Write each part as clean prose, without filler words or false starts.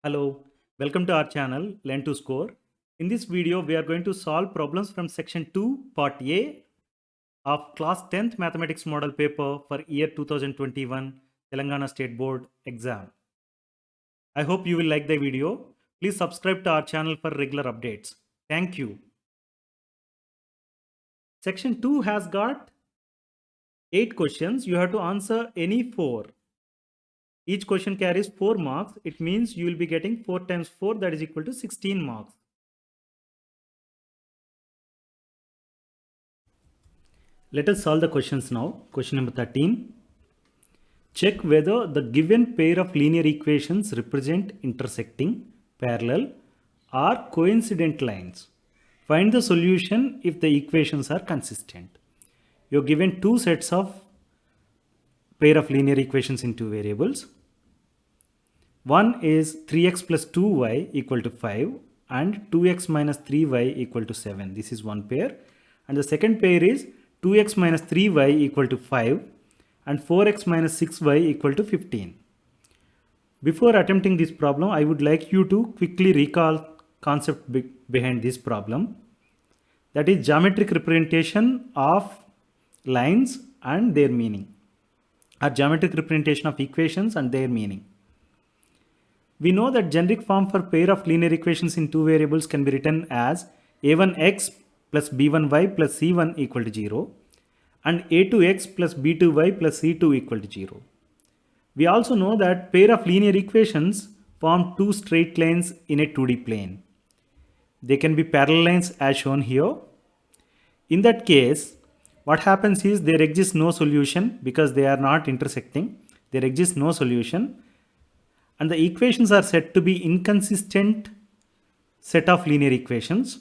Hello, welcome to our channel Learn to Score. In this video, we are going to solve problems from section 2, part A of class 10th mathematics model paper for year 2021 Telangana State Board exam. I hope you will like the video. Please subscribe to our channel for regular updates. Thank you. Section 2 has got 8 questions. You have to answer any 4. Each question carries 4 marks. It means you will be getting 4 times 4, that is equal to 16 marks. Let us solve the questions now. Question number 13. Check whether the given pair of linear equations represent intersecting, parallel, or coincident lines. Find the solution if the equations are consistent. You're given two sets of pair of linear equations in two variables. One is 3x plus 2y equal to 5 and 2x minus 3y equal to 7. This is one pair. And the second pair is 2x minus 3y equal to 5 and 4x minus 6y equal to 15. Before attempting this problem, I would like you to quickly recall concept behind this problem. That is geometric representation of lines and their meaning, or geometric representation of equations and their meaning. We know that generic form for pair of linear equations in two variables can be written as a1x plus b1y plus c1 equal to 0 and a2x plus b2y plus c2 equal to 0. We also know that pair of linear equations form two straight lines in a 2D plane. They can be parallel lines as shown here. In that case, what happens is there exists no solution because they are not intersecting. There exists no solution. And the equations are said to be inconsistent set of linear equations.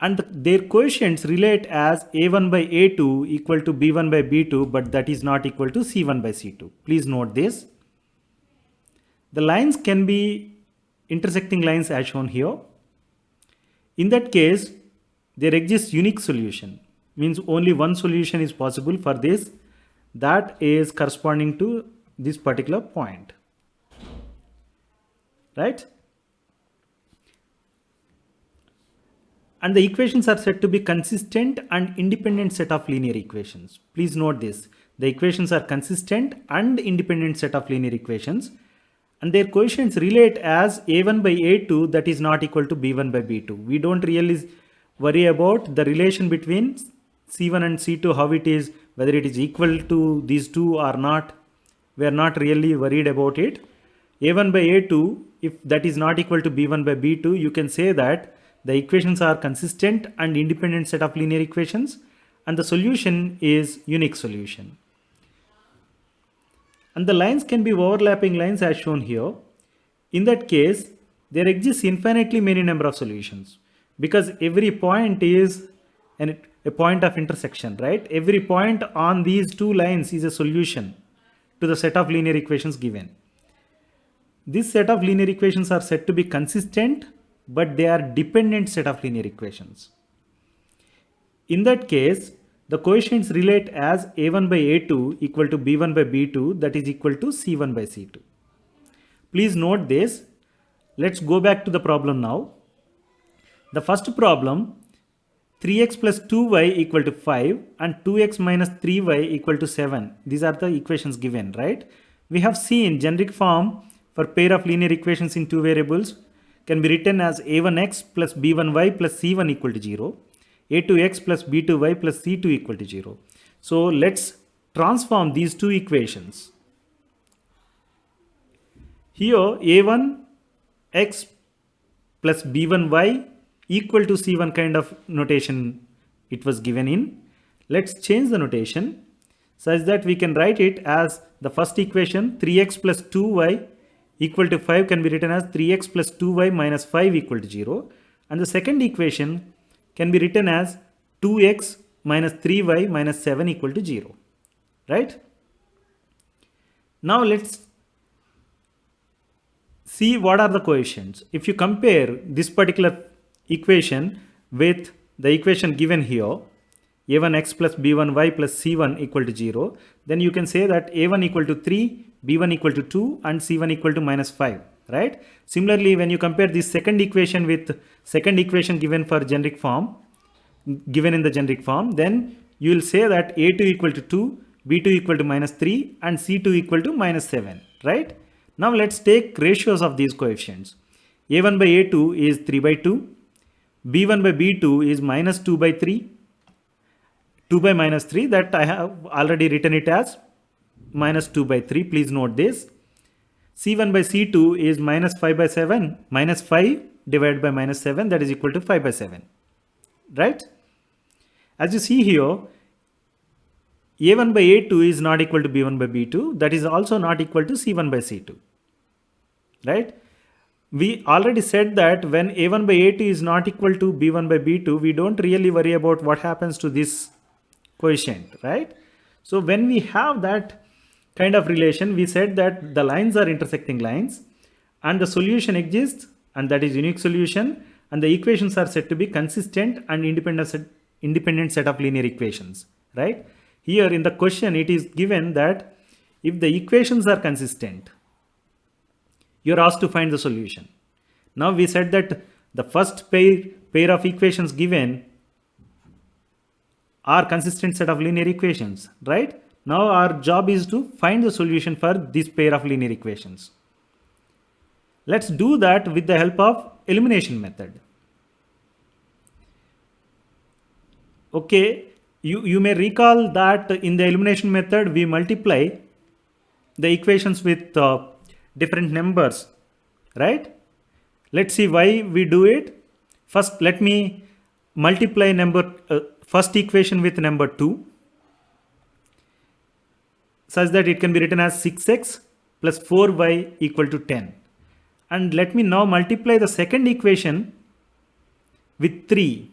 And their coefficients relate as a1 by a2 equal to b1 by b2, but that is not equal to c1 by c2. Please note this. The lines can be intersecting lines as shown here. In that case, there exists unique solution. Means only one solution is possible for this, that is corresponding to this particular point, right? And the equations are said to be consistent and independent set of linear equations. Please note this. The equations are consistent and independent set of linear equations, and their coefficients relate as a1 by a2 that is not equal to b1 by b2. We don't really worry about the relation between c1 and c2, how it is, whether it is equal to these two or not. We are not really worried about it. a1 by a2, if that is not equal to b1 by b2, you can say that the equations are consistent and independent set of linear equations, and the solution is unique solution. And the lines can be overlapping lines as shown here. In that case, there exists infinitely many number of solutions because every point is a point of intersection, right? Every point on these two lines is a solution to the set of linear equations given. This set of linear equations are said to be consistent, but they are dependent set of linear equations. In that case, the coefficients relate as a1 by a2 equal to b1 by b2 that is equal to c1 by c2. Please note this. Let's go back to the problem now. The first problem, 3x plus 2y equal to 5 and 2x minus 3y equal to 7. These are the equations given, right? We have seen generic form for pair of linear equations in two variables can be written as a1x plus b1y plus c1 equal to 0, a2x plus b2y plus c2 equal to 0. So let's transform these two equations. Here a1x plus b1y equal to c1 kind of notation it was given in. Let's change the notation such that we can write it as the first equation 3x plus 2y equal to 5 can be written as 3x plus 2y minus 5 equal to 0, and the second equation can be written as 2x minus 3y minus 7 equal to 0, right? Now let's see what are the coefficients. If you compare this particular equation with the equation given here, a1x plus b1y plus c1 equal to 0, then you can say that a1 equal to 3, b1 equal to 2 and c1 equal to minus 5, right? Similarly, when you compare this second equation with second equation given for generic form, given in the generic form, then you will say that a2 equal to 2, b2 equal to minus 3 and c2 equal to minus 7, right? Now let's take ratios of these coefficients. a1 by a2 is 3 by 2, b1 by b2 is minus 2 by 3, 2 by minus 3, that I have already written it as minus 2 by 3, please note this. c1 by c2 is minus 5 by 7, minus 5 divided by minus 7, that is equal to 5 by 7, right? As you see here, a1 by a2 is not equal to b1 by b2, that is also not equal to c1 by c2, right? We already said that when a1 by a2 is not equal to b1 by b2, we don't really worry about what happens to this coefficient, right? So when we have that kind of relation, we said that the lines are intersecting lines and the solution exists, and that is unique solution, and the equations are said to be consistent and independent set of linear equations, right? Here in the question, it is given that if the equations are consistent, you're asked to find the solution. Now we said that the first pair of equations given are consistent set of linear equations, right? Now our job is to find the solution for this pair of linear equations. Let's do that with the help of elimination method. Okay, you may recall that in the elimination method we multiply the equations with different numbers, right? Let's see why we do it. First, let me multiply first equation with number 2 such that it can be written as 6x plus 4y equal to 10. And let me now multiply the second equation with 3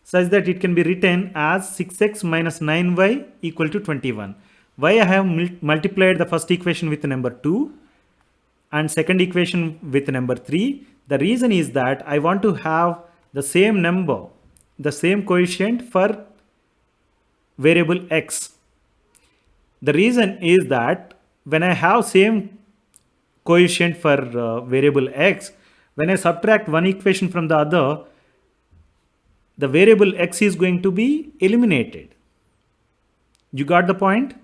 such that it can be written as 6x minus 9y equal to 21. Why I have multiplied the first equation with number 2 and second equation with number 3? The reason is that I want to have the same number, the same coefficient for variable x. The reason is that when I have same coefficient for variable x, when I subtract one equation from the other, the variable x is going to be eliminated. You got the point?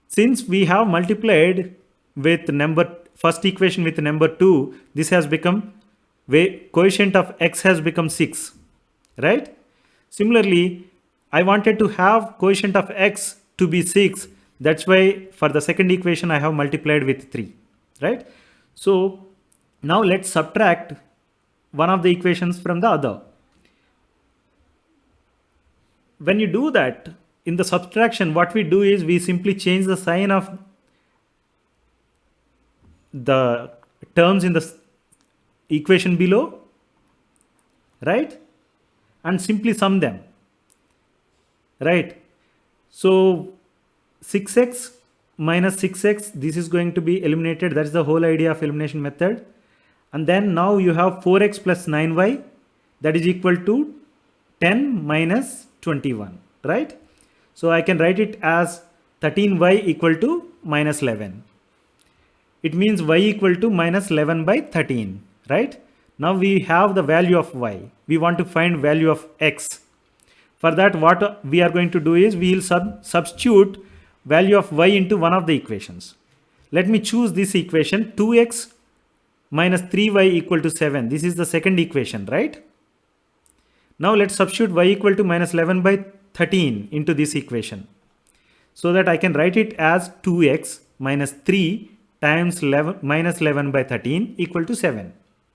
Since we have multiplied with first equation with number 2, this has become coefficient of x has become 6, right? Similarly, I wanted to have coefficient of x to be 6. That's why for the second equation I have multiplied with 3, right? So now let's subtract one of the equations from the other. When you do that, in the subtraction, what we do is we simply change the sign of the terms in the equation below, right? And simply sum them, right? So 6x minus 6x, this is going to be eliminated. That's the whole idea of elimination method. And then now you have 4x plus 9y, that is equal to 10 minus 21, right? So I can write it as 13y equal to minus 11. It means y equal to minus 11 by 13, right? Now we have the value of y. We want to find value of x. For that, what we are going to do is we will substitute value of y into one of the equations. Let me choose this equation, 2x minus 3y equal to 7. This is the second equation, right? Now let's substitute y equal to minus 11 by 13 into this equation, so that I can write it as 2x minus 3 times minus 11 by 13 equal to 7,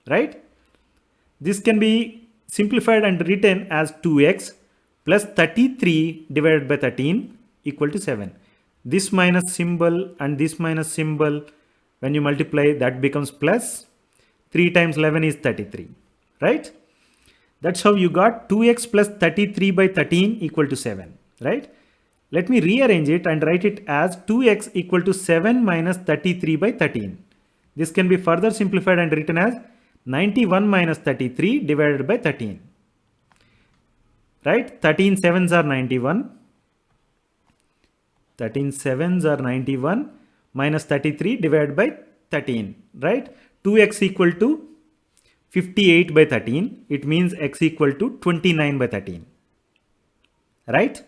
right? This can be simplified and written as 2x plus 33 divided by 13 equal to 7. This minus symbol and this minus symbol, when you multiply, that becomes plus. 3 times 11 is 33, right? That's how you got 2x plus 33 by 13 equal to 7, right? Let me rearrange it and write it as 2x equal to 7 minus 33 by 13. This can be further simplified and written as 91 minus 33 divided by 13, right? 13 sevens are 91. 13 sevens are 91 minus 33 divided by 13, right? 2x equal to 58 by 13. It means x equal to 29 by 13, right?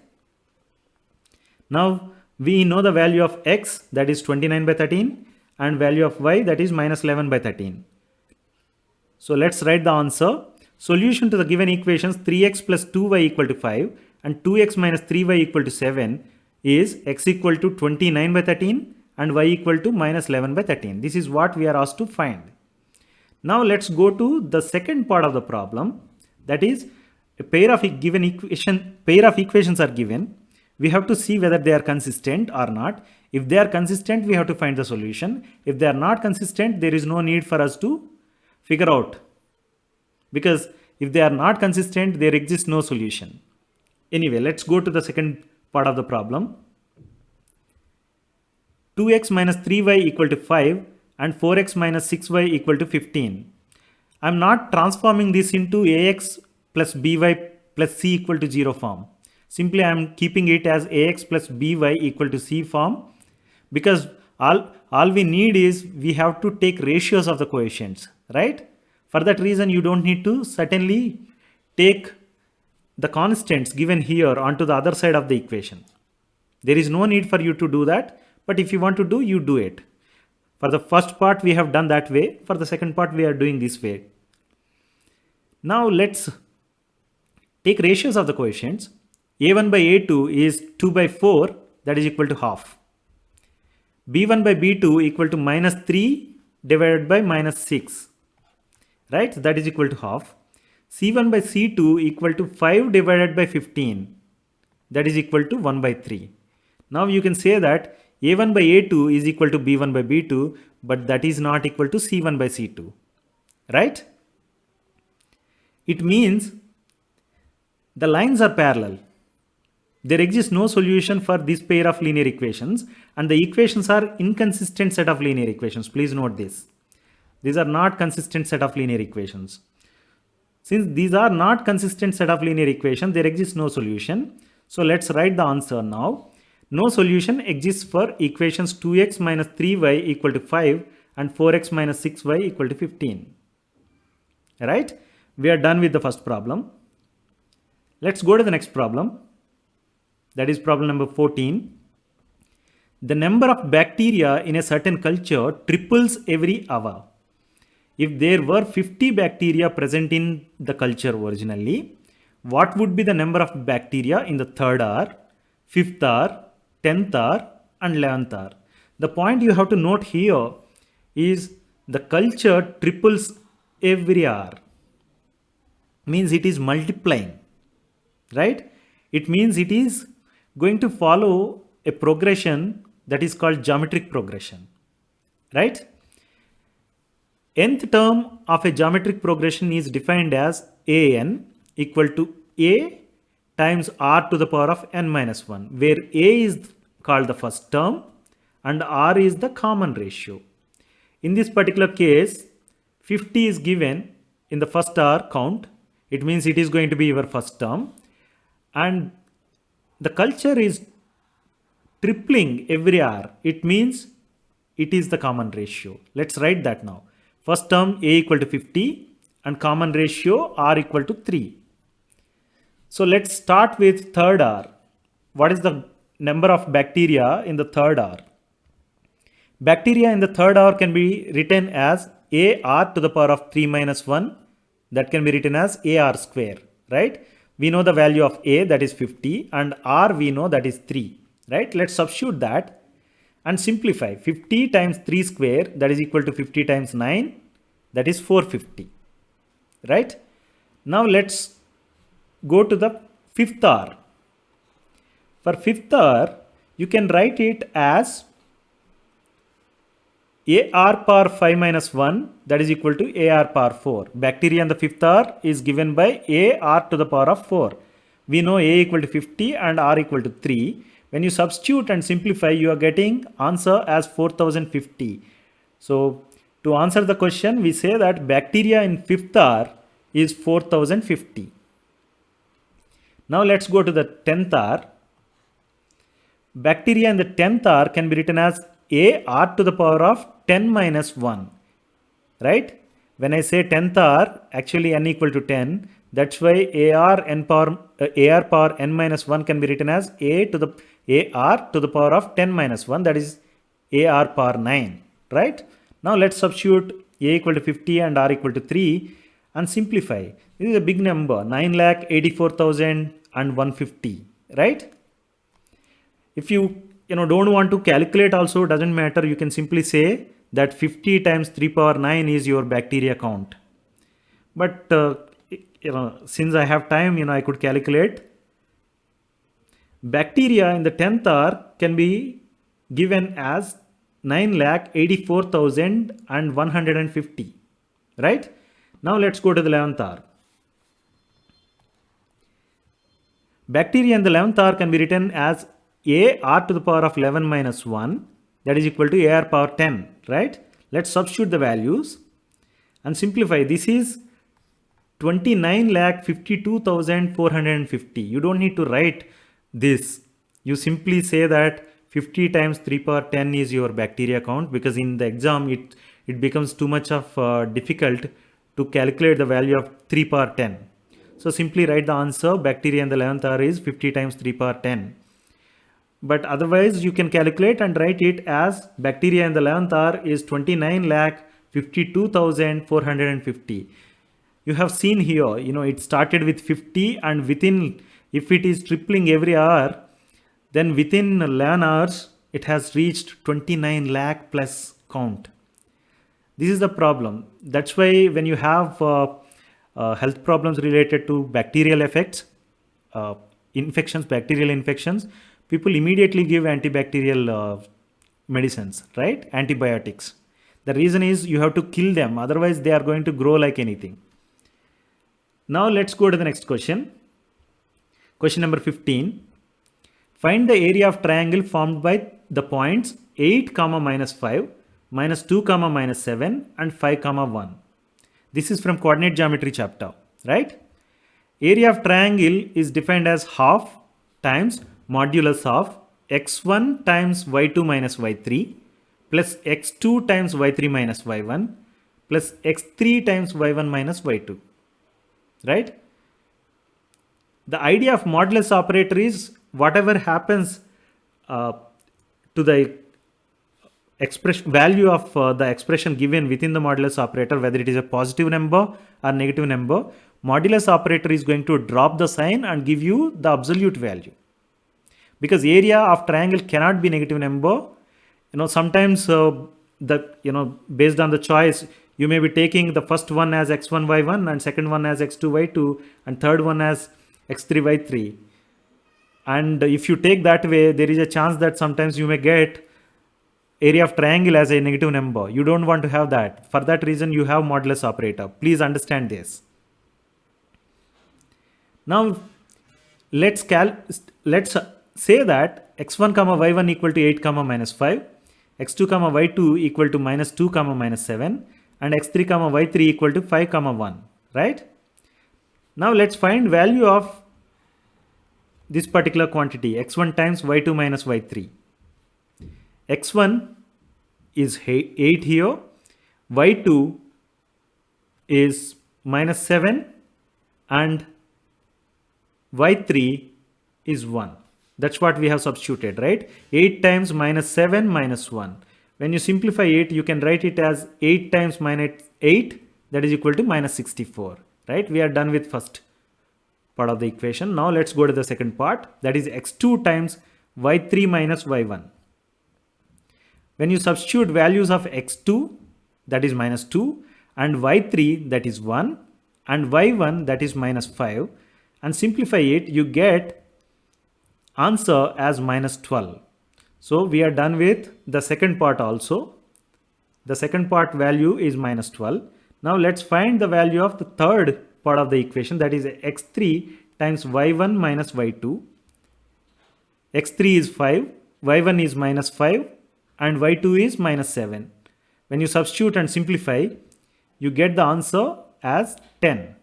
Now we know the value of x, that is 29 by 13, and value of y, that is minus 11 by 13. So let's write the answer. Solution to the given equations 3x plus 2y equal to 5 and 2x minus 3y equal to 7 is x equal to 29 by 13 and y equal to minus 11 by 13. This is what we are asked to find. Now let's go to the second part of the problem. That is, a pair of equations are given. We have to see whether they are consistent or not. If they are consistent, we have to find the solution. If they are not consistent, there is no need for us to figure out, because if they are not consistent, there exists no solution. Anyway, let's go to the second part of the problem. 2x minus 3y equal to 5 and 4x minus 6y equal to 15. I'm not transforming this into ax plus by plus c equal to 0 form. Simply I'm keeping it as ax plus by equal to c form, because all we need is we have to take ratios of the coefficients, right? For that reason, you don't need to certainly take the constants given here onto the other side of the equation. There is no need for you to do that, but if you want to do, you do it. For the first part, we have done that way. For the second part, we are doing this way. Now let's take ratios of the coefficients. a1 by a2 is 2 by 4, that is equal to half. b1 by b2 equal to minus 3 divided by minus 6, right? That is equal to half. c1 by c2 equal to 5 divided by 15, that is equal to 1 by 3. Now you can say that a1 by a2 is equal to b1 by b2, but that is not equal to c1 by c2, right? It means the lines are parallel. There exists no solution for this pair of linear equations, and the equations are inconsistent set of linear equations. Please note this. These are not consistent set of linear equations. Since these are not consistent set of linear equations, there exists no solution. So let's write the answer now. No solution exists for equations 2x minus 3y equal to 5 and 4x minus 6y equal to 15. Right? We are done with the first problem. Let's go to the next problem. That is problem number 14. The number of bacteria in a certain culture triples every hour. If there were 50 bacteria present in the culture originally, what would be the number of bacteria in the third hour, fifth hour, 10th hour and 11th hour? The point you have to note here is the culture triples every hour. Means it is multiplying, right? It means it is going to follow a progression that is called geometric progression, right? Nth term of a geometric progression is defined as an equal to a times r to the power of n minus 1, where a is called the first term and r is the common ratio. In this particular case, 50 is given in the first hour count. It means it is going to be your first term, and the culture is tripling every hour. It means it is the common ratio. Let's write that now. First term a equal to 50 and common ratio r equal to 3. So let's start with third hour. What is the number of bacteria in the third hour? Bacteria in the third hour can be written as ar to the power of 3 minus 1. That can be written as ar square, right? We know the value of a, that is 50, and r we know that is 3, right? Let's substitute that and simplify. 50 times 3 square, that is equal to 50 times 9, that is 450, right? Now let's go to the fifth hour. For fifth hour, you can write it as ar power 5 minus 1, that is equal to ar power 4. Bacteria in the fifth hour is given by ar to the power of 4. We know a equal to 50 and r equal to 3. When you substitute and simplify, you are getting answer as 4050. So to answer the question, we say that bacteria in fifth hour is 4050. Now let's go to the 10th hour. Bacteria in the 10th hour can be written as a r to the power of 10 minus 1, right? When I say 10th r, actually n equal to 10. That's why ar power n minus 1 can be written as ar to the power of 10 minus 1, that is ar power 9, right? Now let's substitute a equal to 50 and r equal to 3 and simplify. This is a big number, 9,84,150, right? If you don't want to calculate also, doesn't matter, you can simply say that 50 times 3 power 9 is your bacteria count. But since I have time, I could calculate. Bacteria in the 10th R can be given as 9,84,150, right? Now let's go to the 11th R. Bacteria in the 11th R can be written as a r to the power of 11 minus 1, that is equal to ar power 10, right? Let's substitute the values and simplify. This is 29,52,450. You don't need to write this. You simply say that 50 times 3 power 10 is your bacteria count, because in the exam it becomes too much of difficult to calculate the value of 3 power 10. So simply write the answer. Bacteria in the 11th R is 50 times 3 power 10. But otherwise you can calculate and write it as bacteria in the 11th R is 29,52,450. You have seen here, it started with 50, and within, if it is tripling every hour, then within 11 hours, it has reached 29 lakh plus count. This is the problem. That's why when you have health problems related to bacterial effects, bacterial infections, people immediately give antibacterial medicines, right? Antibiotics. The reason is you have to kill them, otherwise they are going to grow like anything. Now let's go to the next question. Question number 15. Find the area of triangle formed by the points 8, minus 5, minus 2, minus 7 and 5, 1. This is from coordinate geometry chapter, right? Area of triangle is defined as half times modulus of x1 times y2 minus y3 plus x2 times y3 minus y1 plus x3 times y1 minus y2, right? The idea of modulus operator is whatever happens to the expression value of the expression given within the modulus operator, whether it is a positive number or negative number, modulus operator is going to drop the sign and give you the absolute value. Because area of triangle cannot be negative number. Sometimes based on the choice, you may be taking the first one as x1 y1 and second one as x2 y2 and third one as x3 y3. And if you take that way, there is a chance that sometimes you may get area of triangle as a negative number. You don't want to have that. For that reason, you have modulus operator. Please understand this. Now, let's say that x1, y1 equal to 8, minus 5, x2, y2 equal to minus 2, minus 7, and x3, y3 equal to 5, 1, right? Now let's find value of this particular quantity, x1 times y2 minus y3. x1 is 8 here, y2 is minus 7 and y3 is 1. That's what we have substituted, right? 8 times minus 7 minus 1. When you simplify it, you can write it as 8 times minus 8, that is equal to minus 64, right? We are done with first part of the equation. Now let's go to the second part, that is x2 times y3 minus y1. When you substitute values of x2, that is minus 2, and y3, that is 1, and y1, that is minus 5, and simplify it, you get answer as minus 12. So we are done with the second part also. The second part value is minus 12. Now let's find the value of the third part of the equation, that is x3 times y1 minus y2. x3 is 5, y1 is minus 5 and y2 is minus 7. When you substitute and simplify, you get the answer as 10.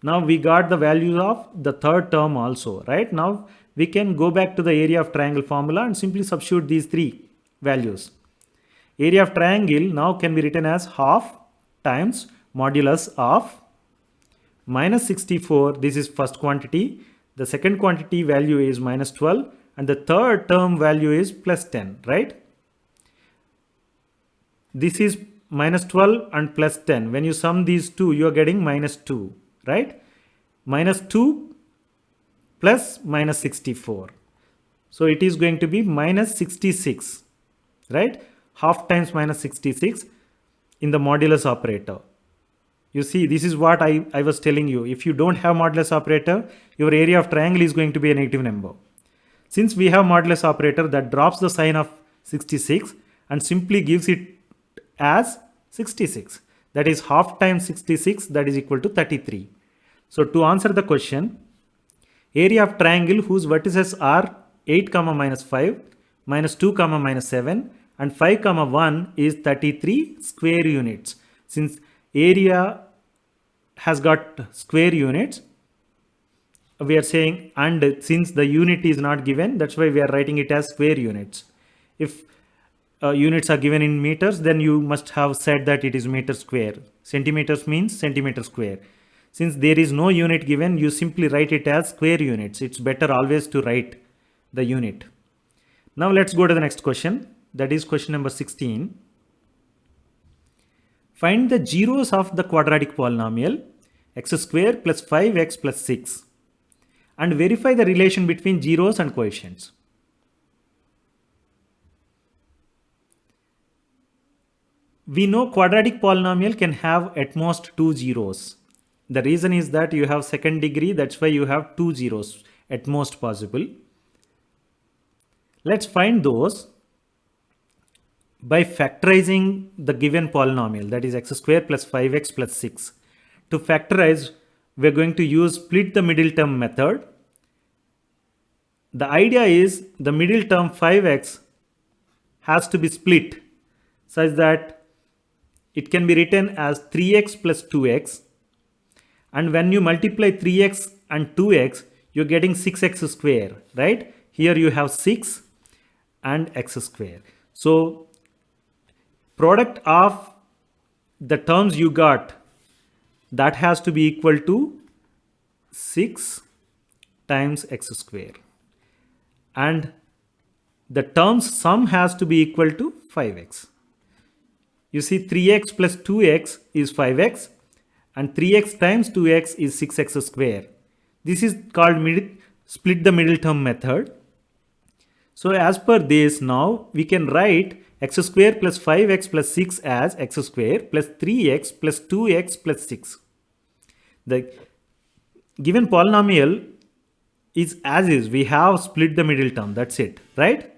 Now we got the values of the third term also, right? Now we can go back to the area of triangle formula and simply substitute these three values. area of triangle now can be written as half times modulus of minus 64. This is first quantity. The second quantity value is minus 12 and the third term value is plus 10, right? This is minus 12 and plus 10. When you sum these two, you are getting minus 2, right? Minus 2 plus minus 64. So it is going to be minus 66, right? Half times minus 66 in the modulus operator. You see, this is what I was telling you. If you don't have modulus operator, your area of triangle is going to be a negative number. Since we have modulus operator, that drops the sign of 66 and simply gives it as 66. That is half times 66, that is equal to 33. So to answer the question, area of triangle whose vertices are 8, minus 5, minus 2, minus 7 and 5, 1 is 33 square units. Since area has got square units, we are saying, and since the unit is not given, that's why we are writing it as square units. If units are given in meters, then you must have said that it is meter square. Centimeters means centimeter square. Since there is no unit given, you simply write it as square units. It's better always to write the unit. Now let's go to the next question. That is question number 16. Find the zeros of the quadratic polynomial x square plus 5x plus 6 and verify the relation between zeros and coefficients. We know quadratic polynomial can have at most 2 zeros. The reason is that you have second degree, that's why you have 2 zeros at most possible. Let's find those by factorizing the given polynomial, that is x square plus 5x plus 6. To factorize, we're going to use split the middle term method. The idea is the middle term 5x has to be split such that it can be written as 3x plus 2x, and when you multiply 3x and 2x, you're getting 6x square, right? Here you have 6 and x square. So product of the terms you got, that has to be equal to 6 times x square, and the terms sum has to be equal to 5x. You see, 3x plus 2x is 5x and 3x times 2x is 6x square. This is called split the middle term method. So as per this, now we can write x square plus 5x plus 6 as x square plus 3x plus 2x plus 6. The given polynomial is as is. We have split the middle term. That's it, right?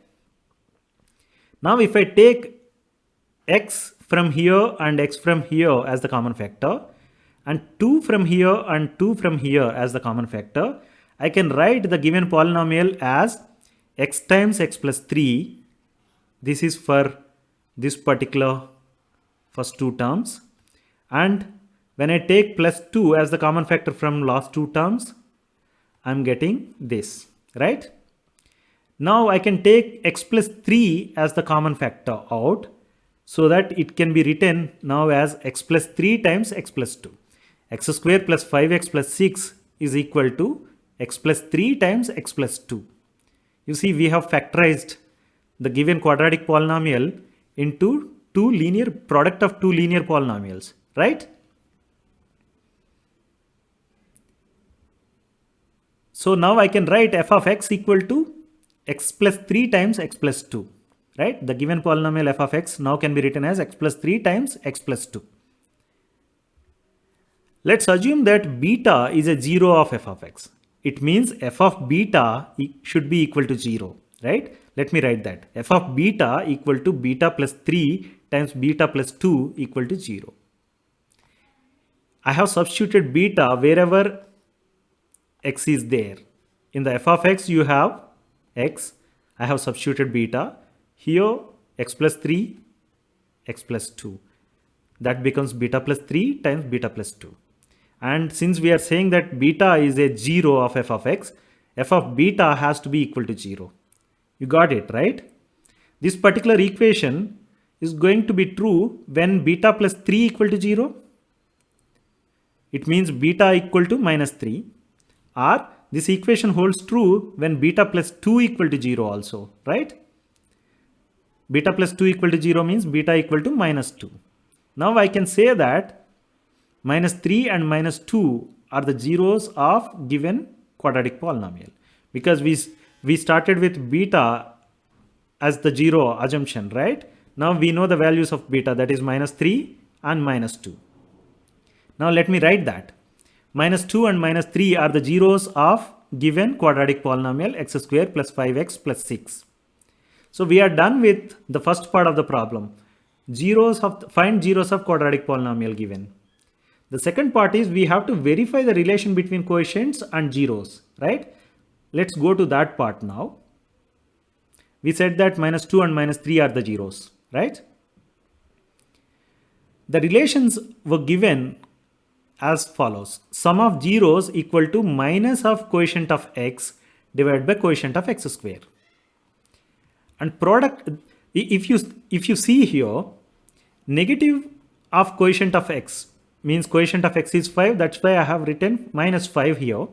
Now if I take x from here and x from here as the common factor, and 2 from here and 2 from here as the common factor, I can write the given polynomial as x times x plus 3. This is for this particular first two terms. And when I take plus 2 as the common factor from last two terms, I'm getting this, right? Now I can take x plus 3 as the common factor out, so that it can be written now as x plus 3 times x plus 2. X square plus 5x plus 6 is equal to x plus 3 times x plus 2. You see, we have factorized the given quadratic polynomial into product of two linear polynomials, right? So now I can write f of x equal to x plus 3 times x plus 2, right? The given polynomial f of x now can be written as x plus 3 times x plus 2. Let's assume that beta is a 0 of f of x. It means f of beta should be equal to 0, right? Let me write that. F of beta equal to beta plus 3 times beta plus 2 equal to 0. I have substituted beta wherever x is there. In the f of x you have x. I have substituted beta. Here x plus 3, x plus 2. That becomes beta plus 3 times beta plus 2. And since we are saying that beta is a 0 of f of beta has to be equal to 0. You got it, right? This particular equation is going to be true when beta plus 3 equal to 0. It means beta equal to minus 3. Or this equation holds true when beta plus 2 equal to 0 also, right? Beta plus 2 equal to 0 means beta equal to minus 2. Now I can say that minus 3 and minus 2 are the zeros of given quadratic polynomial, because we started with beta as the 0 assumption, right? Now we know the values of beta, that is minus 3 and minus 2. Now let me write that. Minus 2 and minus 3 are the zeros of given quadratic polynomial x square plus 5x plus 6. So we are done with the first part of the problem. Find zeros of quadratic polynomial given. The second part is we have to verify the relation between coefficients and zeros, right? Let's go to that part now. We said that minus 2 and minus 3 are the zeros, right? The relations were given as follows. Sum of zeros equal to minus of coefficient of x divided by coefficient of x square. And product, if you see here, negative of coefficient of x means coefficient of x is 5. That's why I have written minus 5 here.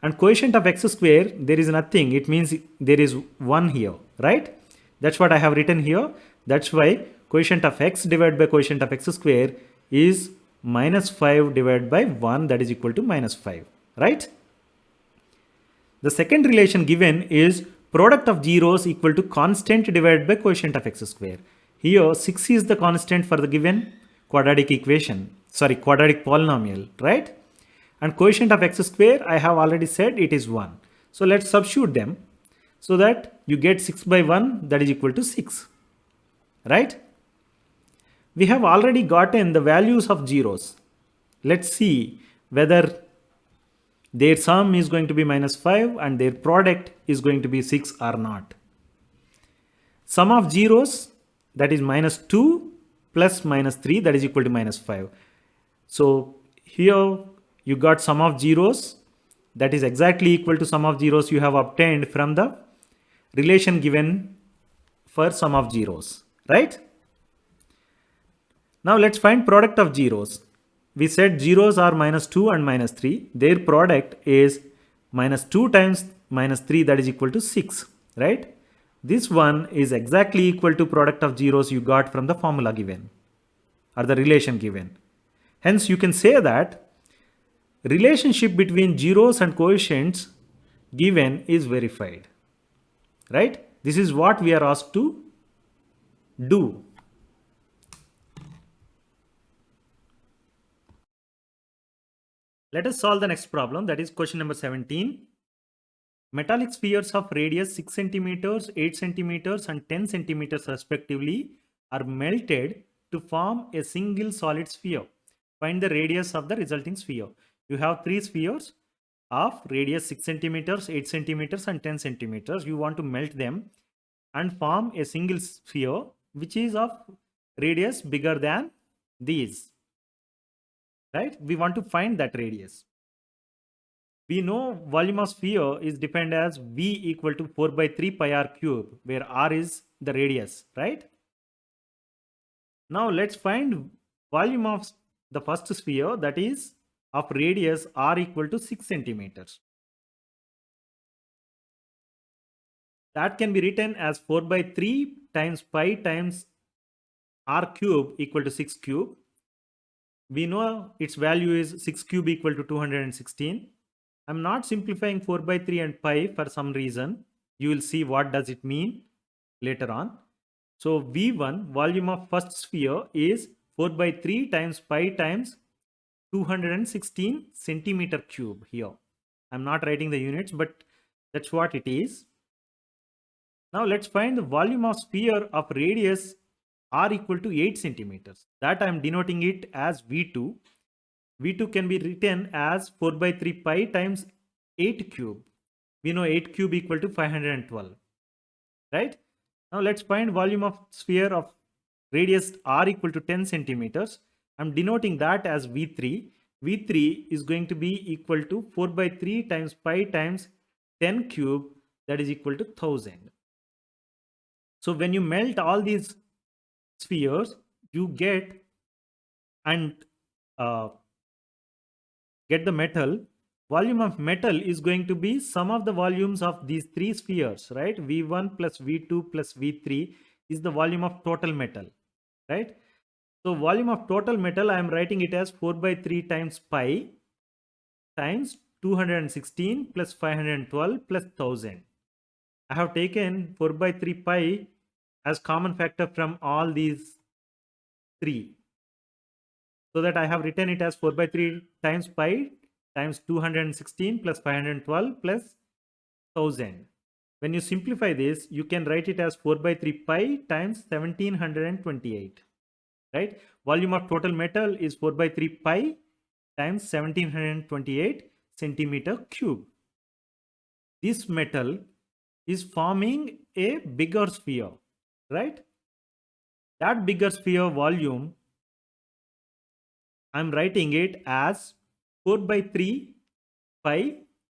And coefficient of x square, there is nothing. It means there is 1 here, right? That's what I have written here. That's why coefficient of x divided by coefficient of x square is minus 5 divided by 1, that is equal to minus 5, right? The second relation given is product of zeros equal to constant divided by coefficient of x square. Here 6 is the constant for the given quadratic polynomial, right? And coefficient of x square, I have already said it is 1. So let's substitute them so that you get 6 by 1, that is equal to 6, right? We have already gotten the values of zeros. Let's see whether their sum is going to be minus 5 and their product is going to be 6 or not. Sum of zeros, that is minus 2 plus minus 3, that is equal to minus 5. So here you got sum of zeros, that is exactly equal to sum of zeros you have obtained from the relation given for sum of zeros, right? Now let's find product of zeros. We said zeros are minus 2 and minus 3. Their product is minus 2 times minus 3, that is equal to 6, right? This one is exactly equal to product of zeros you got from the formula given or the relation given. Hence you can say that relationship between zeros and coefficients given is verified, right? This is what we are asked to do. Let us solve the next problem, that is question number 17. Metallic spheres of radius 6 centimeters, 8 centimeters and 10 centimeters respectively are melted to form a single solid sphere. Find the radius of the resulting sphere. You have 3 spheres of radius 6 centimeters, 8 centimeters and 10 centimeters. You want to melt them and form a single sphere which is of radius bigger than these. Right? We want to find that radius. We know volume of sphere is defined as V equal to 4 by 3 pi r cube, where r is the radius, right? Now let's find volume of the first sphere, that is of radius r equal to 6 centimeters. That can be written as 4 by 3 times pi times r cube equal to 6 cube. We know its value is 6 cube equal to 216. I'm not simplifying 4 by 3 and pi for some reason. You will see what does it mean later on. So V1, volume of first sphere, is 4 by 3 times pi times 216 centimeter cube here. I'm not writing the units, but that's what it is. Now let's find the volume of sphere of radius r equal to 8 centimeters. That I am denoting it as V2. V2 can be written as 4 by 3 pi times 8 cube. We know 8 cube equal to 512. Right? Now let's find volume of sphere of radius r equal to 10 centimeters. I'm denoting that as V3. V3 is going to be equal to 4 by 3 times pi times 10 cube, that is equal to 1000. So when you melt all these spheres, you get and uh, get the metal. Volume of metal is going to be sum of the volumes of these three spheres, right? V1 plus V2 plus V3 is the volume of total metal, right? So volume of total metal, I am writing it as 4 by 3 times pi times 216 plus 512 plus 1000. I have taken 4 by 3 pi as common factor from all these three, so that I have written it as 4 by 3 times pi times 216 plus 512 plus 1000. When you simplify this, you can write it as 4 by 3 pi times 1728, right? Volume of total metal is 4 by 3 pi times 1728 centimeter cube. This metal is forming a bigger sphere, right? That bigger sphere volume, I'm writing it as 4 by 3 pi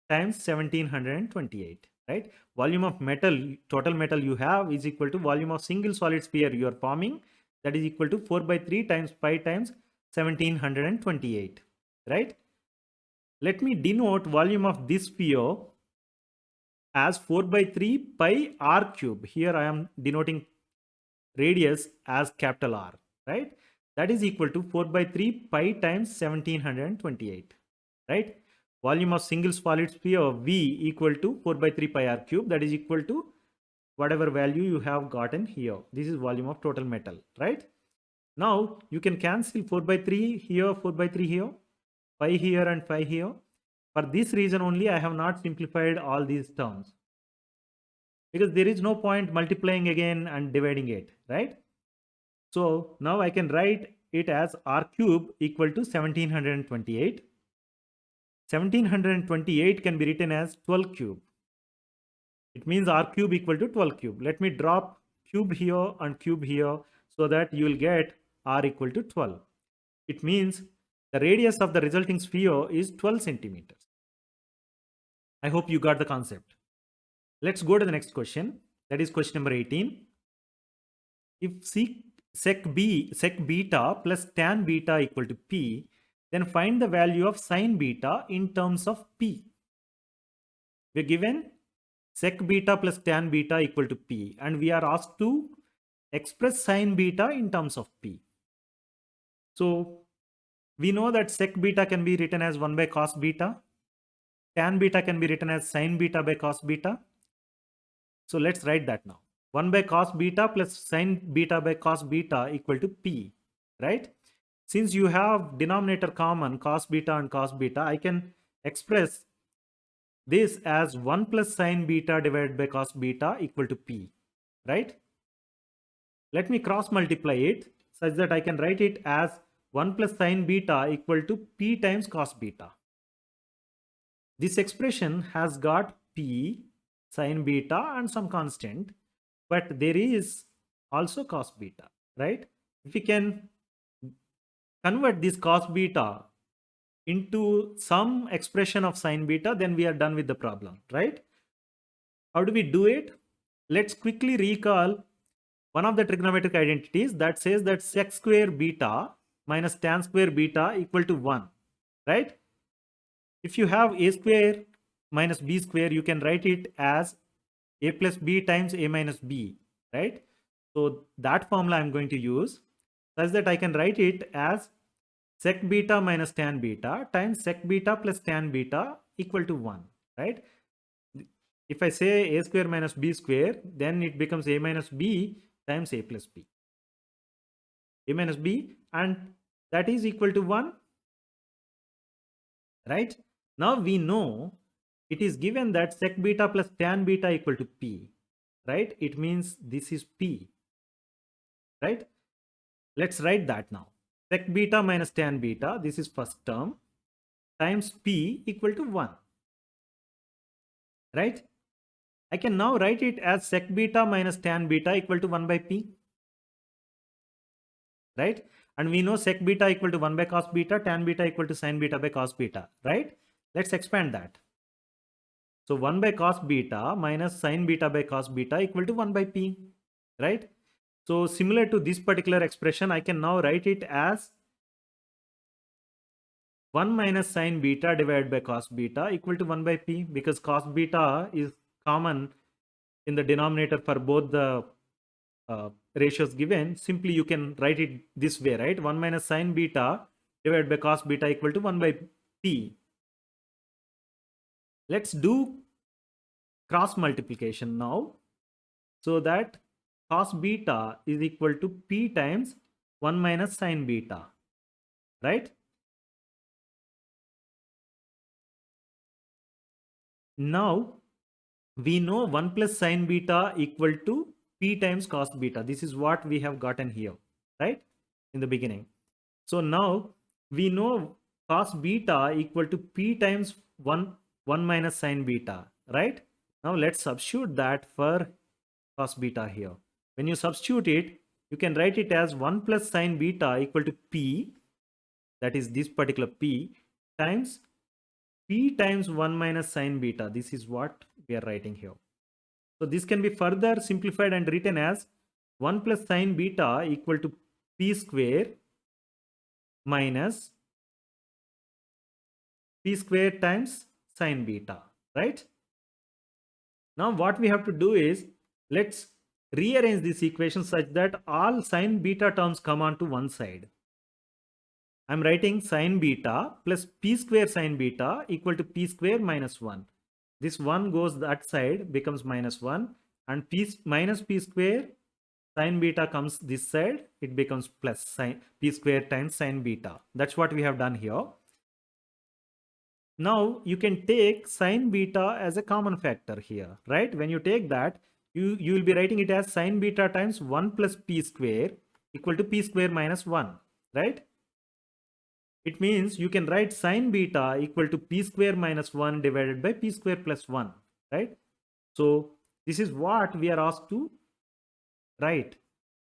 times 1728, right? Volume of metal, total metal you have is equal to volume of single solid sphere you are forming, that is equal to 4 by 3 times pi times 1728, right? Let me denote volume of this sphere as 4 by 3 pi r cube. Here I am denoting radius as capital R, right? That is equal to 4 by 3 pi times 1728, right? Volume of single solid sphere V equal to 4 by 3 pi r cube, that is equal to whatever value you have gotten here. This is volume of total metal, right? Now you can cancel 4 by 3 here, 4 by 3 here, pi here and pi here. For this reason only I have not simplified all these terms, because there is no point multiplying again and dividing it, right? So now I can write it as r cube equal to 1728. 1728 can be written as 12 cube. It means r cube equal to 12 cube. Let me drop cube here and cube here so that you will get r equal to 12. It means the radius of the resulting sphere is 12 centimeters. I hope you got the concept. Let's go to the next question. That is question number 18. If sec beta plus tan beta equal to p, then find the value of sine beta in terms of p. We're given sec beta plus tan beta equal to p, and we are asked to express sine beta in terms of p. So we know that sec beta can be written as 1 by cos beta. Tan beta can be written as sine beta by cos beta. So let's write that now. 1 by cos beta plus sine beta by cos beta equal to p, right? Since you have denominator common, cos beta and cos beta, I can express this as 1 plus sine beta divided by cos beta equal to p, right? Let me cross multiply it such that I can write it as 1 plus sine beta equal to p times cos beta. This expression has got p, sine beta and some constant, but there is also cos beta, right? If we can convert this cos beta into some expression of sine beta, then we are done with the problem, right? How do we do it? Let's quickly recall one of the trigonometric identities that says that sec square beta minus tan square beta equal to 1, right? If you have a square minus b square, you can write it as a plus b times a minus b, right? So that formula I'm going to use such that I can write it as sec beta minus tan beta times sec beta plus tan beta equal to 1, right? If I say a square minus b square, then it becomes a minus b times a plus b. A minus b, and that is equal to 1, right? Now we know it is given that sec beta plus tan beta equal to p, right? It means this is p, right? Let's write that now. Sec beta minus tan beta, this is first term, times p equal to 1, right? I can now write it as sec beta minus tan beta equal to 1 by p, right? And we know sec beta equal to 1 by cos beta, tan beta equal to sine beta by cos beta, right? Let's expand that. So 1 by cos beta minus sine beta by cos beta equal to 1 by p, right? So similar to this particular expression, I can now write it as 1 minus sine beta divided by cos beta equal to 1 by p, because cos beta is common in the denominator for both the ratios given. Simply you can write it this way, right? 1 minus sine beta divided by cos beta equal to 1 by p. Let's do cross multiplication now, so that cos beta is equal to p times 1 minus sine beta, right? Now we know 1 plus sine beta equal to p times cos beta. This is what we have gotten here, right, in the beginning. So now we know cos beta equal to p times 1 minus sine beta, right? Now let's substitute that for cos beta here. When you substitute it, you can write it as 1 plus sine beta equal to p, that is this particular p, times p times 1 minus sine beta. This is what we are writing here. So this can be further simplified and written as 1 plus sine beta equal to p square minus p square times sine beta, right? Now what we have to do is, let's rearrange this equation such that all sine beta terms come onto one side. I'm writing sine beta plus p square sine beta equal to p square minus 1. This 1 goes that side, becomes minus 1, and p minus p square sine beta comes this side, it becomes plus sine p square times sine beta. That's what we have done here. Now you can take sine beta as a common factor here, right? When you take that, you will be writing it as sine beta times 1 plus p square equal to p square minus 1, right? It means you can write sine beta equal to p square minus 1 divided by p square plus 1, right? So this is what we are asked to write.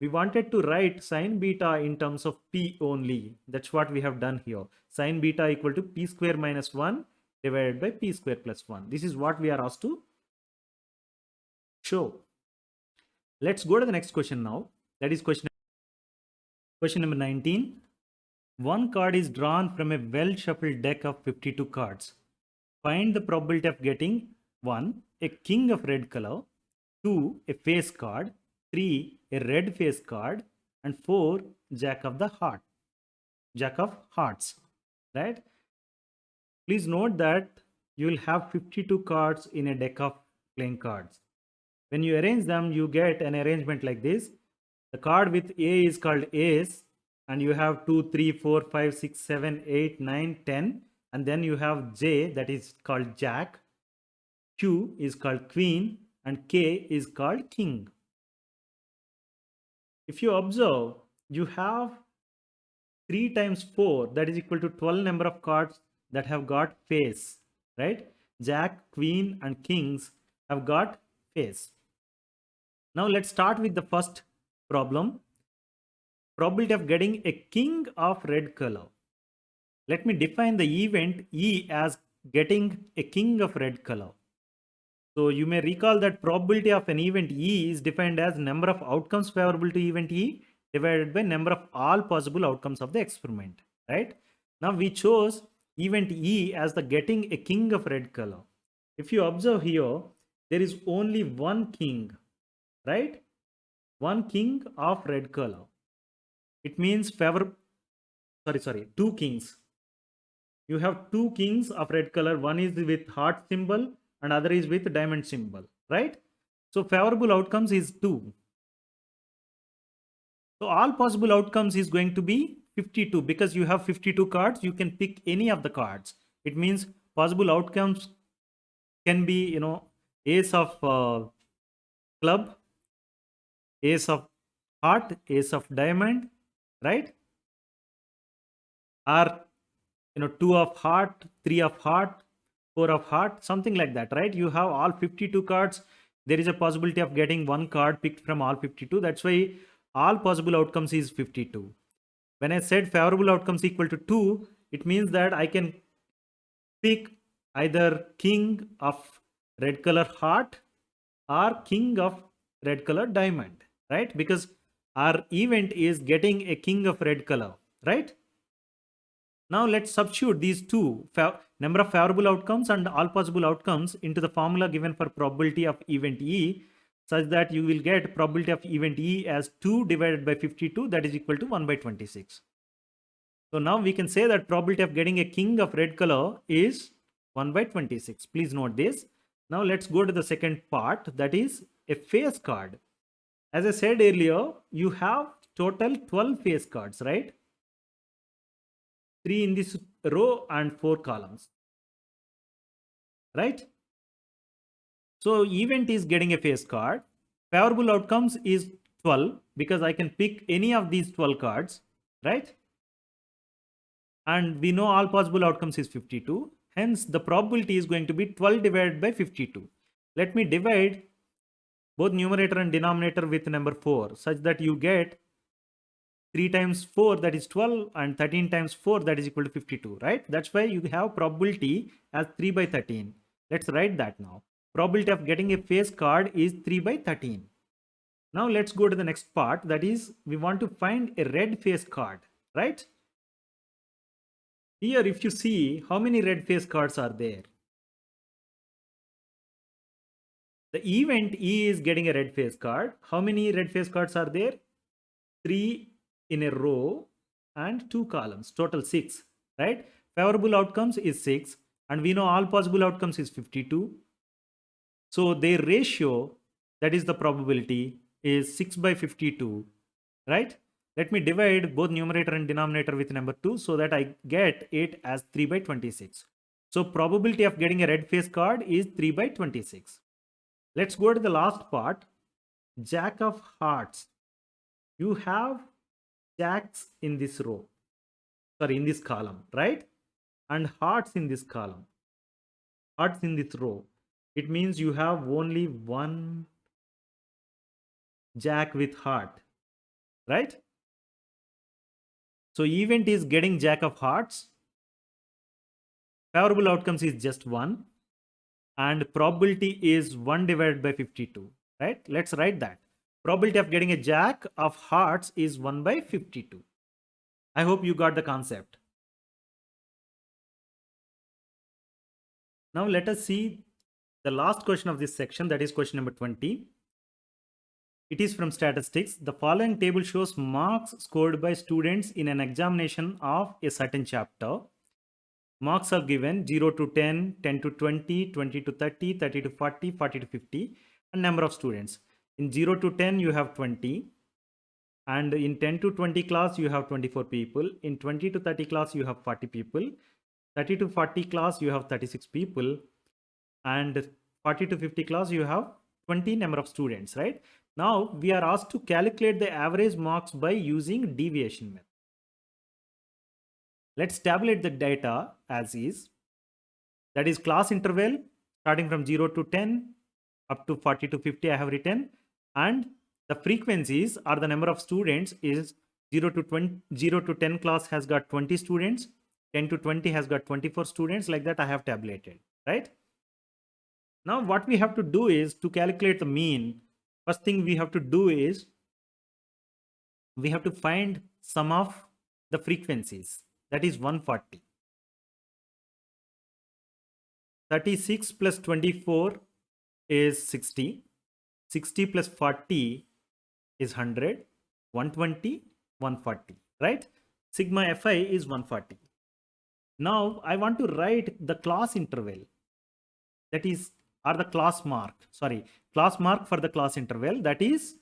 We wanted to write sine beta in terms of p only. That's what we have done here. Sine beta equal to p square minus 1 divided by p square plus 1. This is what we are asked to show. Let's go to the next question now. That is question number 19. One card is drawn from a well-shuffled deck of 52 cards. Find the probability of getting 1. A king of red color, 2. A face card, 3. A red face card, and 4. Jack of hearts, right? Please note that you will have 52 cards in a deck of playing cards. When you arrange them, you get an arrangement like this. The card with A is called ace, and you have 2, 3, 4, 5, 6, 7, 8, 9, 10, and then you have J, that is called jack, Q is called queen, and K is called king. If you observe, you have 3 times 4, that is equal to 12 number of cards that have got face, right? Jack, queen, and kings have got face. Now let's start with the first problem. Probability of getting a king of red color. Let me define the event E as getting a king of red color. So you may recall that probability of an event E is defined as number of outcomes favorable to event E divided by number of all possible outcomes of the experiment, right? Now we chose event E as the getting a king of red color. If you observe here, there is only one king, right? One king of red color. It means two kings. You have two kings of red color. One is with heart symbol and other is with diamond symbol, right? So favorable outcomes is 2. So all possible outcomes is going to be 52, because you have 52 cards. You can pick any of the cards. It means possible outcomes can be, ace of club, ace of heart, ace of diamond, right? Or 2 of heart, 3 of heart, 4 of heart, something like that, right? You have all 52 cards. There is a possibility of getting one card picked from all 52. That's why all possible outcomes is 52. When I said favorable outcomes equal to 2, it means that I can pick either king of red color heart or king of red color diamond, right? Because Our event is getting a king of red color, right? Now let's substitute these two, number of favorable outcomes and all possible outcomes, into the formula given for probability of event E, such that you will get probability of event E as 2 divided by 52, that is equal to 1 by 26. So now we can say that probability of getting a king of red color is 1 by 26. Please note this. Now let's go to the second part, that is a face card. As I said earlier, you have total 12 face cards, right? 3 in this row and 4 columns, right? So event is getting a face card. Favorable outcomes is 12 because I can pick any of these 12 cards, right? And we know all possible outcomes is 52. Hence, the probability is going to be 12 divided by 52. Let me divide both numerator and denominator with number 4 such that you get 3 times 4, that is 12, and 13 times 4, that is equal to 52, right? That's why you have probability as 3 by 13. Let's write that now. Probability of getting a face card is 3 by 13. Now let's go to the next part, that is we want to find a red face card, right? Here if you see how many red face cards are there. The event E is getting a red face card. How many red face cards are there? 3 in a row and 2 columns, total 6, right? Favorable outcomes is 6 and we know all possible outcomes is 52. So their ratio, that is the probability, is 6 by 52, right? Let me divide both numerator and denominator with number 2 so that I get it as 3 by 26. So probability of getting a red face card is 3 by 26. Let's go to the last part, Jack of Hearts. You have jacks in this row, sorry, in this column, right? And hearts in this column, hearts in this row. It means you have only one jack with heart, right? So event is getting jack of hearts. Favorable outcomes is just 1 and probability is 1 divided by 52, right? Let's write that. Probability of getting a jack of hearts is 1 by 52. I hope you got the concept. Now let us see the last question of this section, that is question number 20. It is from statistics. The following table shows marks scored by students in an examination of a certain chapter. Marks are given 0 to 10, 10 to 20, 20 to 30, 30 to 40, 40 to 50, and number of students. In 0 to 10, you have 20. And in 10 to 20 class, you have 24 people. In 20 to 30 class, you have 40 people. 30 to 40 class, you have 36 people. And 40 to 50 class, you have 20 number of students, right? Now, we are asked to calculate the average marks by using deviation method. Let's tabulate the data as is. That is class interval starting from 0 to 10 up to 40 to 50 I have written. And the frequencies or the number of students is 0 to 20, 0 to 10 class has got 20 students. 10 to 20 has got 24 students. Like that I have tabulated, right? Now what we have to do is to calculate the mean. First thing we have to do is we have to find sum of the frequencies, that is 140. 36 plus 24 is 60. 60 plus 40 is 100. 120, 140, right? Sigma fi is 140. Now I want to write the class interval, that is, or the class mark, sorry, class mark for the class interval, that is,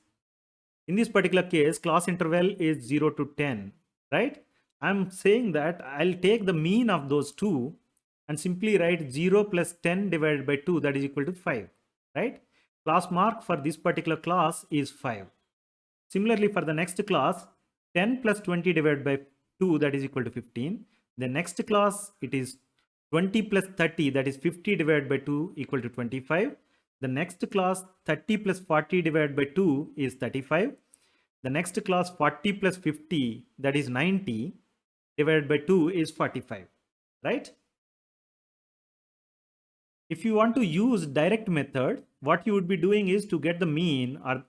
in this particular case, class interval is 0 to 10, right? I'm saying that I'll take the mean of those two and simply write 0 plus 10 divided by 2, that is equal to 5, right? Class mark for this particular class is 5. Similarly, for the next class, 10 plus 20 divided by 2, that is equal to 15. The next class, it is 20 plus 30, that is 50 divided by 2 equal to 25. The next class, 30 plus 40 divided by 2 is 35. The next class, 40 plus 50, that is 90 divided by 2 is 45, right? If you want to use direct method, what you would be doing is to get the mean or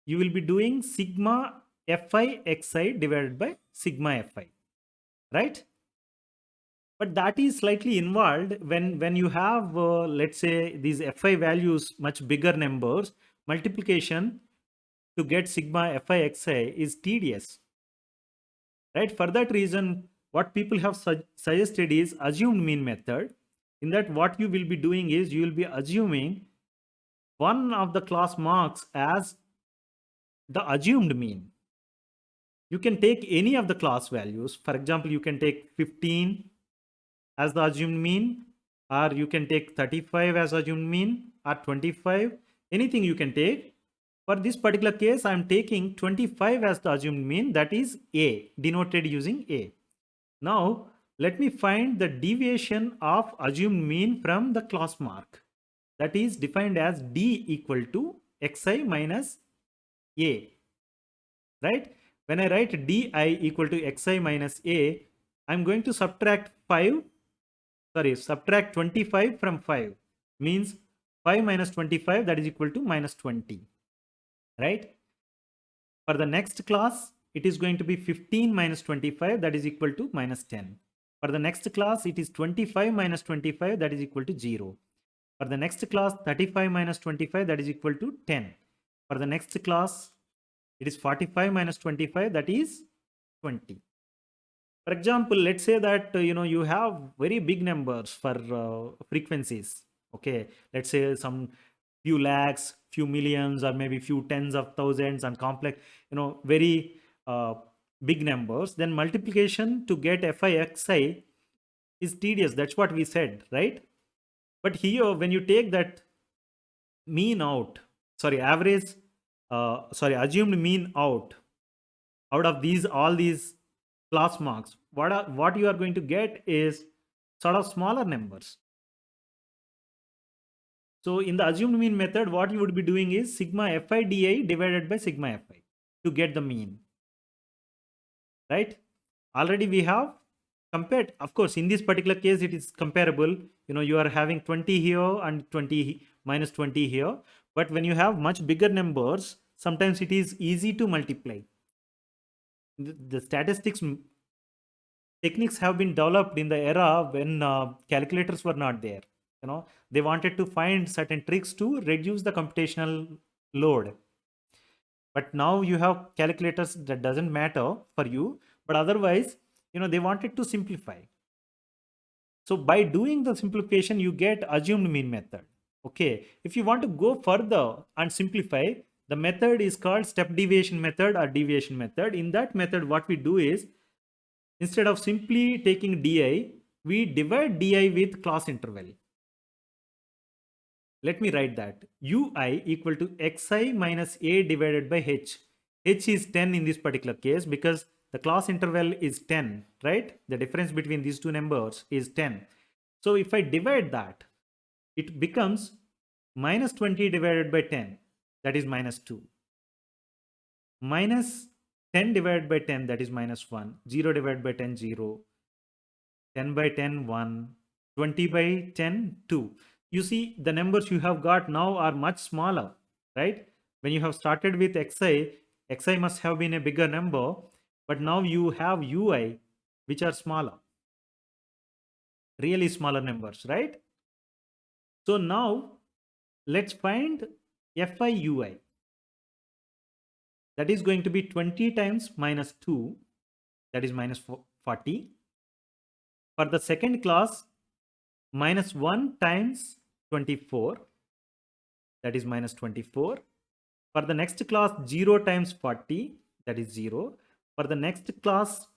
you will be doing sigma fi xi divided by sigma fi, right? But that is slightly involved when you have let's say these fi values much bigger numbers. Multiplication to get sigma fi xi is tedious, right? For that reason, what people have suggested is assumed mean method. In that, what you will be doing is you will be assuming one of the class marks as the assumed mean. You can take any of the class values. For example, you can take 15 as the assumed mean, or you can take 35 as assumed mean, or 25, anything you can take. For this particular case, I am taking 25 as the assumed mean, that is A, denoted using A. Now, let me find the deviation of assumed mean from the class mark. That is defined as D equal to xi minus A, right? When I write Di equal to xi minus A, I'm going to subtract 25 from 5, means 5 minus 25, that is equal to minus 20, right? For the next class, it is going to be 15 minus 25, that is equal to minus 10. For the next class, it is 25 minus 25, that is equal to 0. For the next class, 35 minus 25, that is equal to 10. For the next class, it is 45 minus 25, that is 20. For example, let's say that you have very big numbers for frequencies. Okay, let's say some few lakhs, few millions, or maybe few tens of thousands, and complex, very big numbers. Then multiplication to get fi is tedious. That's what we said, right? But here, when you take that mean out, average, assumed mean out of these all these class marks, what you are going to get is sort of smaller numbers. So in the assumed mean method, what you would be doing is sigma fi di divided by sigma fi to get the mean, right? Already we have compared. Of course, in this particular case, it is comparable. You are having 20 here and 20 minus 20 here. But when you have much bigger numbers, sometimes it is easy to multiply. The statistics techniques have been developed in the era when calculators were not there. They wanted to find certain tricks to reduce the computational load. But now you have calculators, that doesn't matter for you. But otherwise, they wanted to simplify. So by doing the simplification, you get assumed mean method. Okay, if you want to go further and simplify, the method is called step deviation method or deviation method. In that method, what we do is, instead of simply taking di, we divide di with class interval. Let me write that. Ui equal to xi minus a divided by h. H is 10 in this particular case because the class interval is 10, right? The difference between these two numbers is 10. So if I divide that, it becomes minus 20 divided by 10, that is minus 2. Minus 10 divided by 10, that is minus 1. 0 divided by 10, 0. 10 by 10, 1. 20 by 10, 2. You see, the numbers you have got now are much smaller, right? When you have started with xi must have been a bigger number, but now you have ui, which are smaller, really smaller numbers, right? So now let's find fi ui. That is going to be 20 times minus 2, that is minus 40. For the second class, minus 1 times 24, that is minus 24. For the next class, 0 times 40, that is 0. For the next class,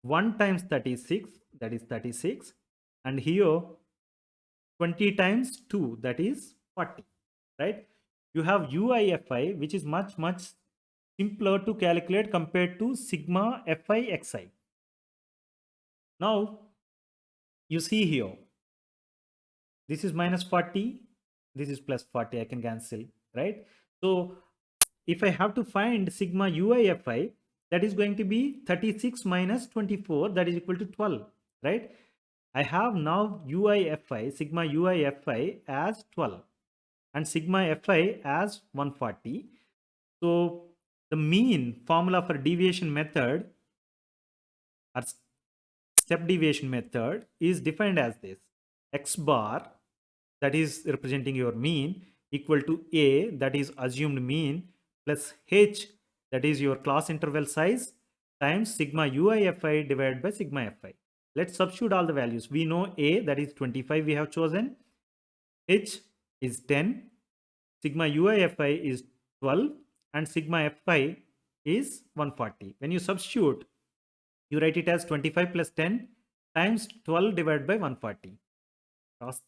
1 times 36, that is 36. And here, 20 times 2, that is 40, right? You have UIFI, which is much simpler to calculate compared to sigma fi xi. Now, you see here, this is minus 40, this is plus 40, I can cancel, right? So if I have to find sigma UIFI, that is going to be 36 minus 24, that is equal to 12, right? I have now UIFI, sigma UIFI as 12 and sigma fi as 140. So the mean formula for deviation method or step deviation method is defined as this: x bar, that is representing your mean, equal to a, that is assumed mean, plus h, that is your class interval size, times sigma uifi divided by sigma fi. Let's substitute all the values. We know a, that is 25, we have chosen, h is 10, sigma uifi is 12, and sigma fi is 140. When you substitute, you write it as 25 plus 10 times 12 divided by 140. Cross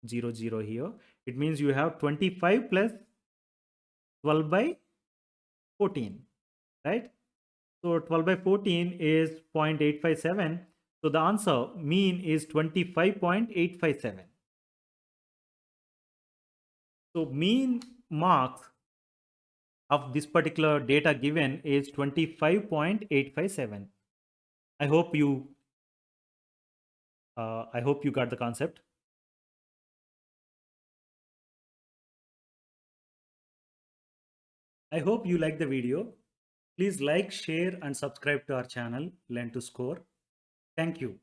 0, 0 here. It means you have 25 plus 12 by 14, right? So 12 by 14 is 0.857. So the answer mean is 25.857. So mean marks of this particular data given is 25.857. I hope you got the concept. I hope you like the video. Please like, share and subscribe to our channel Learn to Score. Thank you.